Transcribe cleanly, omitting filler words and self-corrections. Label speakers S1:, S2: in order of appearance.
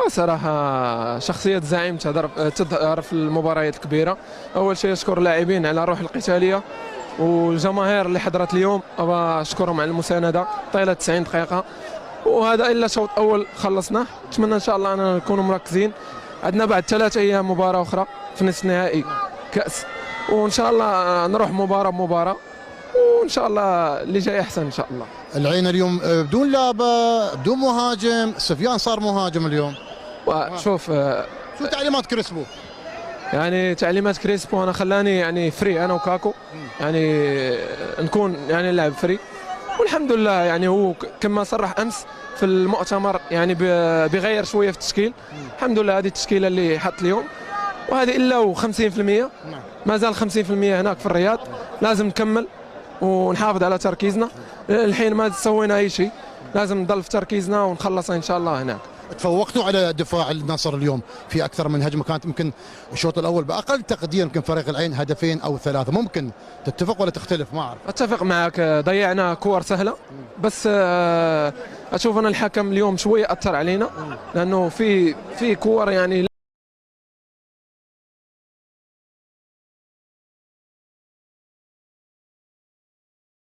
S1: وصراحة شخصية زعيم تظهر في المباريات الكبيرة. أول شيء أشكر اللاعبين على الروح القتالية، والجماهير اللي حضرت اليوم أشكرهم على المساندة طيلة 90 دقيقة. وهذا إلا شوط أول خلصناه. نتمنى إن شاء الله أننا نكونوا مركزين. عندنا بعد 3 أيام مباراة أخرى في نصف نهائي كأس، وإن شاء الله نروح مباراة بمباراة، وإن شاء الله اللي جاي أحسن إن شاء الله.
S2: العين اليوم بدون لعبة بدون مهاجم، سفيان صار مهاجم اليوم.
S1: وشوف
S2: شو تعليمات كريسبو؟
S1: يعني تعليمات كريسبو أنا خلاني يعني فري أنا وكاكو، يعني نكون يعني نلعب فري، والحمد لله. يعني هو كما صرح أمس في المؤتمر يعني بغير شوية في التشكيل. الحمد لله هذه التشكيلة اللي حط اليوم، وهذه إلا 50%. ما زال 50% هناك في الرياض. لازم نكمل ونحافظ على تركيزنا. الحين ما سوينا أي شيء، لازم نضل في تركيزنا ونخلص إن شاء الله هناك.
S2: تفوقتوا على دفاع النصر اليوم في اكثر من هجمه، كانت يمكن الشوط الاول باقل تقدير يمكن فريق العين هدفين او 3. ممكن تتفق ولا تختلف؟ ما اعرف.
S1: اتفق معك، ضيعنا كور سهله، بس اشوف ان الحكم اليوم شويه اثر علينا، لانه في كور يعني